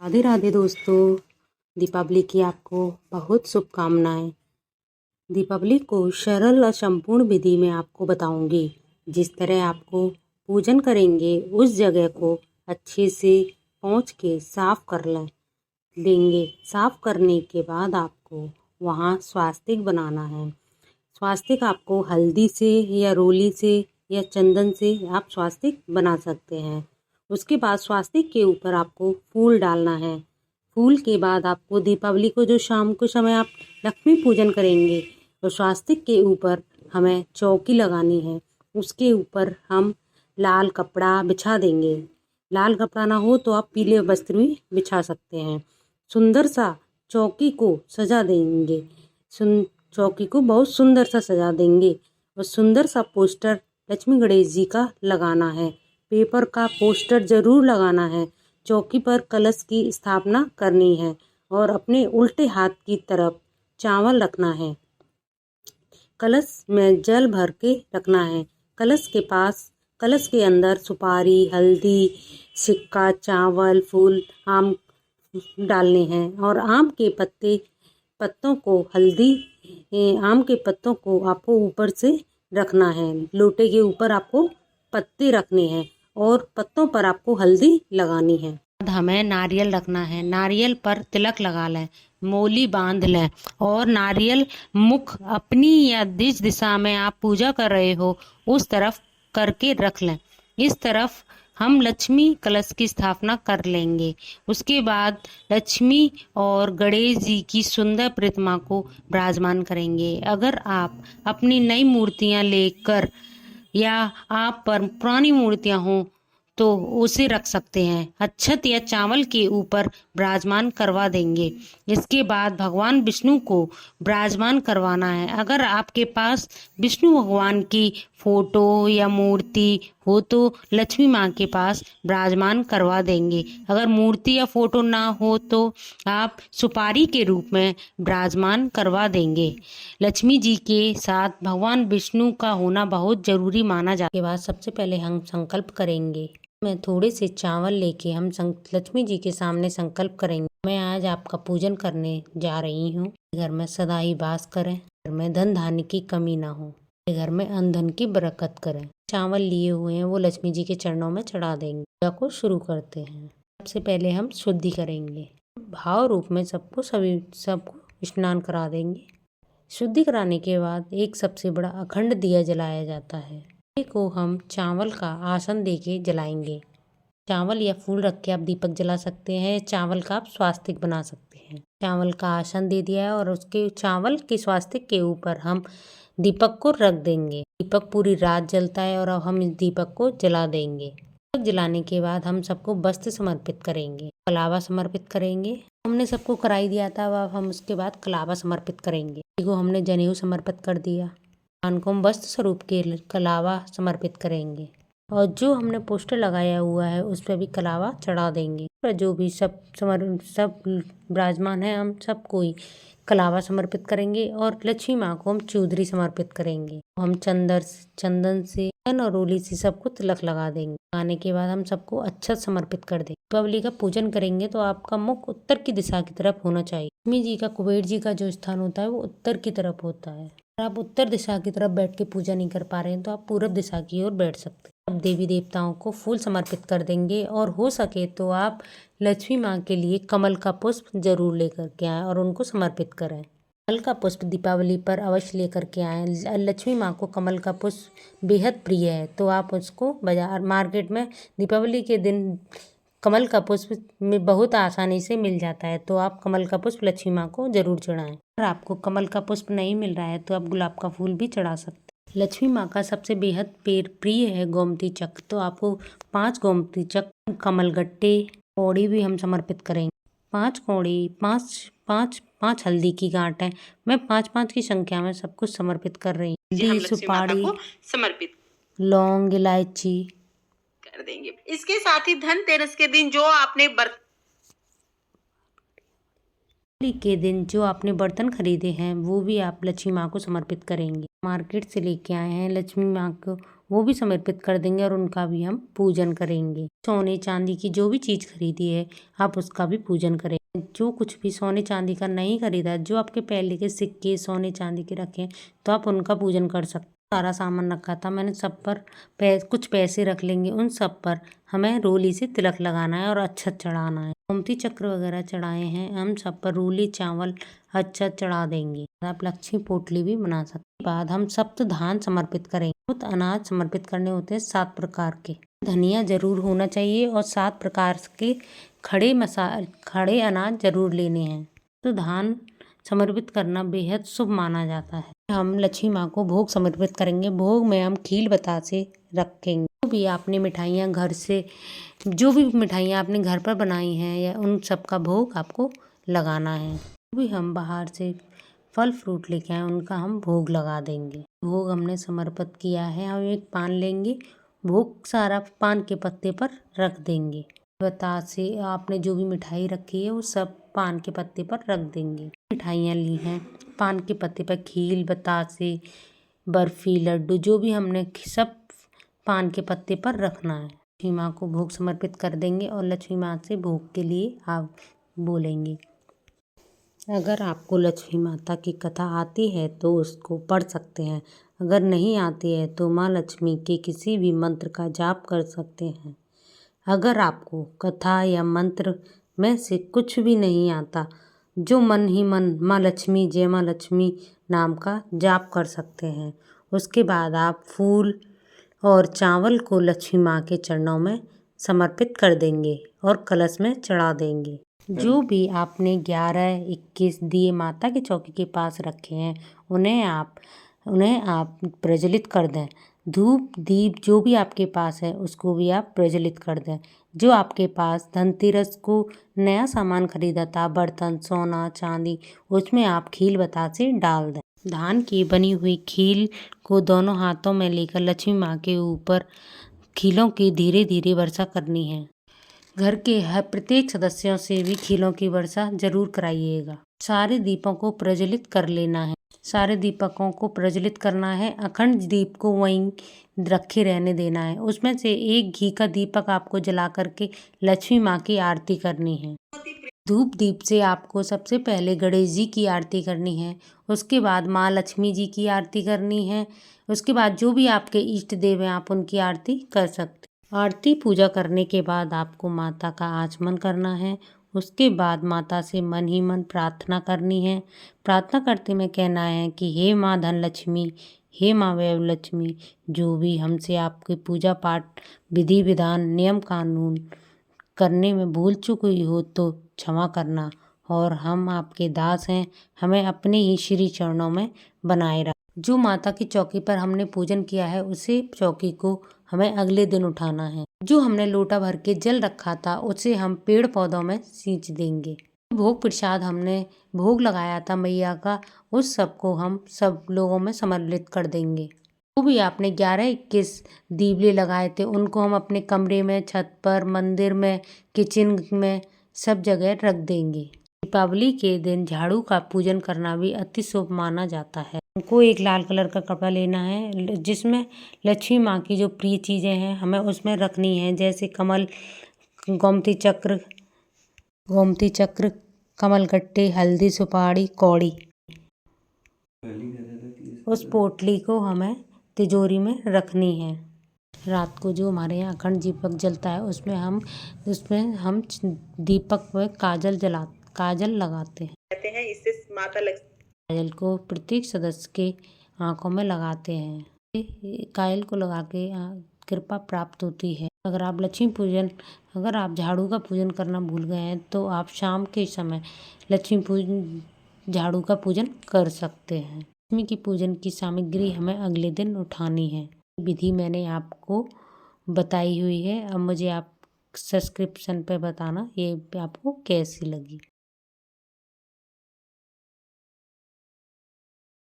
राधे राधे दोस्तों। दीपावली की आपको बहुत शुभकामनाएं। दीपावली को सरल और संपूर्ण विधि में आपको बताऊंगी। जिस तरह आपको पूजन करेंगे उस जगह को अच्छे से पोंछ के साफ कर लेंगे। साफ करने के बाद आपको वहाँ स्वास्तिक बनाना है। स्वास्तिक आपको हल्दी से या रोली से या चंदन से आप स्वास्तिक बना सकते हैं। उसके बाद स्वास्तिक के ऊपर आपको फूल डालना है। फूल के बाद आपको दीपावली को जो शाम को समय आप लक्ष्मी पूजन करेंगे तो स्वास्तिक के ऊपर हमें चौकी लगानी है। उसके ऊपर हम लाल कपड़ा बिछा देंगे। लाल कपड़ा ना हो तो आप पीले वस्त्र भी बिछा सकते हैं। सुंदर सा चौकी को सजा देंगे। चौकी को बहुत सुंदर सा सजा देंगे और सुंदर सा पोस्टर लक्ष्मी गणेश जी का लगाना है। पेपर का पोस्टर जरूर लगाना है। चौकी पर कलश की स्थापना करनी है और अपने उल्टे हाथ की तरफ चावल रखना है। कलश में जल भर के रखना है। कलश के अंदर सुपारी, हल्दी, सिक्का, चावल, फूल, आम डालने हैं और आम के पत्तों को आम के पत्तों को आपको ऊपर से रखना है। लोटे के ऊपर आपको पत्ते रखने हैं और पत्तों पर आपको हल्दी लगानी है। हमें नारियल रखना है। नारियल पर तिलक लगा लें, मोली बांध लें और नारियल मुख अपनी या जिस दिशा में आप पूजा कर रहे हो उस तरफ करके रख लें। इस तरफ हम लक्ष्मी कलश की स्थापना कर लेंगे। उसके बाद लक्ष्मी और गणेश जी की सुंदर प्रतिमा को विराजमान करेंगे। अगर आप अपनी नई मूर्तियां लेकर या आप पर पुरानी मूर्तियां हों तो उसे रख सकते हैं। अक्षत या चावल के ऊपर विराजमान करवा देंगे। इसके बाद भगवान विष्णु को विराजमान करवाना है। अगर आपके पास विष्णु भगवान की फोटो या मूर्ति हो तो लक्ष्मी माँ के पास विराजमान करवा देंगे। अगर मूर्ति या फोटो ना हो तो आप सुपारी के रूप में विराजमान करवा देंगे। लक्ष्मी जी के साथ भगवान विष्णु का होना बहुत जरूरी माना जाता है। के बाद सबसे पहले हम संकल्प करेंगे। मैं थोड़े से चावल लेके हम लक्ष्मी जी के सामने संकल्प करेंगे। मैं आज आपका पूजन करने जा रही हूँ। घर में सदा ही वास करें। घर में धन धान्य की कमी ना हो। घर में अन्न धन की बरकत करें। चावल लिए हुए हैं वो लक्ष्मी जी के चरणों में चढ़ा देंगे। पूजा को शुरू करते हैं। सबसे पहले हम शुद्धि करेंगे। भाव रूप में सबको स्नान करा देंगे। शुद्धि कराने के बाद एक सबसे बड़ा अखंड दिया जलाया जाता है। को हम चावल का आसन देके जलाएंगे। चावल या फूल रख के आप दीपक जला सकते हैं। चावल का आप स्वास्तिक बना सकते हैं। चावल का आसन दे दिया है और उसके चावल के स्वास्तिक के ऊपर हम दीपक को रख देंगे। दीपक पूरी रात जलता है और अब हम इस दीपक को जला देंगे। दीपक जलाने के बाद हम सबको वस्त्र समर्पित करेंगे, कलावा समर्पित करेंगे। हमने सबको कराई दिया था, अब हम उसके बाद कलावा समर्पित करेंगे। को हमने जनेऊ समर्पित कर दिया। भगवान को हम वस्त्र स्वरूप के कलावा समर्पित करेंगे और जो हमने पोस्टर लगाया हुआ है उस पर भी कलावा चढ़ा देंगे। पर जो भी सब विराजमान है हम सबको ही कलावा समर्पित करेंगे और लक्ष्मी माँ को हम चूदरी समर्पित करेंगे। हम चंदन से और रोली से सबको तिलक लगा देंगे। लगाने के बाद हम सबको अक्षत समर्पित कर देंगे। दीपावली का पूजन करेंगे तो आपका मुख उत्तर की दिशा की तरफ होना चाहिए। लक्ष्मी जी का, कुबेर जी का जो स्थान होता है वो उत्तर की तरफ होता है। अगर आप उत्तर दिशा की तरफ बैठ के पूजा नहीं कर पा रहे हैं तो आप पूरब दिशा की ओर बैठ सकते हैं। अब देवी देवताओं को फूल समर्पित कर देंगे और हो सके तो आप लक्ष्मी माँ के लिए कमल का पुष्प जरूर लेकर के आएं और उनको समर्पित करें। कमल का पुष्प दीपावली पर अवश्य लेकर के आएं। लक्ष्मी माँ को कमल का पुष्प बेहद प्रिय है तो आप उसको मार्केट में दीपावली के दिन कमल का पुष्प में बहुत आसानी से मिल जाता है तो आप कमल का पुष्प लक्ष्मी माँ को जरूर चढ़ाएं। अगर आपको कमल का पुष्प नहीं मिल रहा है तो आप गुलाब का फूल भी चढ़ा सकते हैं। लक्ष्मी माँ का सबसे बेहद प्रिय है गोमती चक्र, तो आपको 5 गोमती चक्र, कमल गट्टे, कौड़ी भी हम समर्पित करेंगे। 5 कौड़ी, 5 हल्दी की गांठें, मैं 5 की संख्या में सब कुछ समर्पित कर रही हूँ। हल्दी, सुपारी समर्पित लौंग, इलायची कर देंगे। इसके साथ ही धनतेरस के दिन जो आपने बर्तन खरीदे हैं वो भी आप लक्ष्मी माँ को समर्पित करेंगे। मार्केट से लेके आए हैं लक्ष्मी माँ को वो भी समर्पित कर देंगे और उनका भी हम पूजन करेंगे। सोने चांदी की जो भी चीज़ खरीदी है आप उसका भी पूजन करें। जो कुछ भी सोने चांदी का नहीं खरीदा, जो आपके पहले के सिक्के सोने चांदी के रखे हैं तो आप उनका पूजन कर सकते हैं। सारा सामान रखा था मैंने, सब पर कुछ पैसे रख लेंगे, उन सब पर हमें रोली से तिलक लगाना है और अक्षत चढ़ाना है। गोमती चक्र वगैरह चढ़ाए हैं, हम सब पर रोली चावल अक्षत चढ़ा देंगे। आप लक्ष्मी पोटली भी बना सकते हैं। बाद हम सप्त धान समर्पित करेंगे। कुछ अनाज समर्पित करने होते हैं 7 प्रकार के। धनिया जरूर होना चाहिए और 7 प्रकार के खड़े अनाज जरूर लेने हैं। तो धान समर्पित करना बेहद शुभ माना जाता है। हम लक्ष्मी माँ को भोग समर्पित करेंगे। भोग में हम खील बतासे रखेंगे। जो भी आपने मिठाइयाँ आपने घर पर बनाई हैं या उन सब का भोग आपको लगाना है। जो भी हम बाहर से फल फ्रूट लेके आए उनका हम भोग लगा देंगे। भोग हमने समर्पित किया है। हम एक पान लेंगे, भोग सारा पान के पत्ते पर रख देंगे। बतासे आपने जो भी मिठाई रखी है वो सब पान के पत्ते पर रख देंगे। मिठाइयाँ ली हैं पान के पत्ते पर, खील बतासे बर्फी लड्डू जो भी हमने सब पान के पत्ते पर रखना है। लक्ष्मी माँ को भोग समर्पित कर देंगे और लक्ष्मी माँ से भोग के लिए आप बोलेंगे। अगर आपको लक्ष्मी माता की कथा आती है तो उसको पढ़ सकते हैं। अगर नहीं आती है तो माँ लक्ष्मी के किसी भी मंत्र का जाप कर सकते हैं। अगर आपको कथा या मंत्र में से कुछ भी नहीं आता, जो मन ही मन माँ लक्ष्मी जय माँ लक्ष्मी नाम का जाप कर सकते हैं। उसके बाद आप फूल और चावल को लक्ष्मी माँ के चरणों में समर्पित कर देंगे और कलश में चढ़ा देंगे। जो भी आपने 11-21 दिए माता के चौकी के पास रखे हैं उन्हें आप प्रज्वलित कर दें। धूप दीप जो भी आपके पास है उसको भी आप प्रज्वलित कर दें। जो आपके पास धनतेरस को नया सामान खरीदा था, बर्तन सोना चांदी, उसमें आप खील बतासे डाल दें। धान की बनी हुई खील को दोनों हाथों में लेकर लक्ष्मी माँ के ऊपर खीलों की धीरे धीरे वर्षा करनी है। घर के हर प्रत्येक सदस्यों से भी खीलों की वर्षा जरूर कराइएगा। सारे दीपों को प्रज्वलित कर लेना है। सारे दीपकों को प्रज्वलित करना है। अखंड दीप को वहीं रखे रहने देना है। उसमें से एक घी का दीपक आपको जला करके लक्ष्मी माँ की आरती करनी है। धूप दीप से आपको सबसे पहले गणेश जी की आरती करनी है, उसके बाद माँ लक्ष्मी जी की आरती करनी है, उसके बाद जो भी आपके इष्ट देव हैं आप उनकी आरती कर सकते। आरती पूजा करने के बाद आपको माता का आचमन करना है। उसके बाद माता से मन ही मन प्रार्थना करनी है। प्रार्थना करते में कहना है कि हे माँ धन लक्ष्मी, हे माँ वैभव लक्ष्मी, जो भी हमसे आपके पूजा पाठ विधि विधान नियम कानून करने में भूल चूक हुई हो तो क्षमा करना, और हम आपके दास हैं, हमें अपने ही श्री चरणों में बनाए रख। जो माता की चौकी पर हमने पूजन किया है उसे चौकी को हमें अगले दिन उठाना है। जो हमने लोटा भर के जल रखा था उसे हम पेड़ पौधों में सींच देंगे। भोग प्रसाद हमने भोग लगाया था मैया का, उस सबको हम सब लोगों में समर्पित कर देंगे। जो भी आपने 11-21 दीवले लगाए थे उनको हम अपने कमरे में, छत पर, मंदिर में, किचन में सब जगह रख देंगे। दीपावली के दिन झाड़ू का पूजन करना भी अति शुभ माना जाता है। हमको एक लाल कलर का कपड़ा लेना है जिसमें लक्ष्मी माँ की जो प्रिय चीज़ें हैं हमें उसमें रखनी है, जैसे कमल, गोमती चक्र, कमल गट्टे, हल्दी, सुपारी, कौड़ी। उस पोटली को हमें तिजोरी में रखनी है। रात को जो हमारे यहाँ अखंड दीपक जलता है उसमें हम दीपक में काजल लगाते हैं। कहते हैं इससे माता लक्ष्मी काजल को प्रत्येक सदस्य के आंखों में लगाते हैं। काजल को लगा के कृपा प्राप्त होती है। अगर आप झाड़ू का पूजन करना भूल गए हैं तो आप शाम के समय झाड़ू का पूजन कर सकते हैं। लक्ष्मी की पूजन की सामग्री हमें अगले दिन उठानी है। विधि मैंने आपको बताई हुई है। अब मुझे आप सब्सक्रिप्शन पे बताना ये आपको कैसी लगी।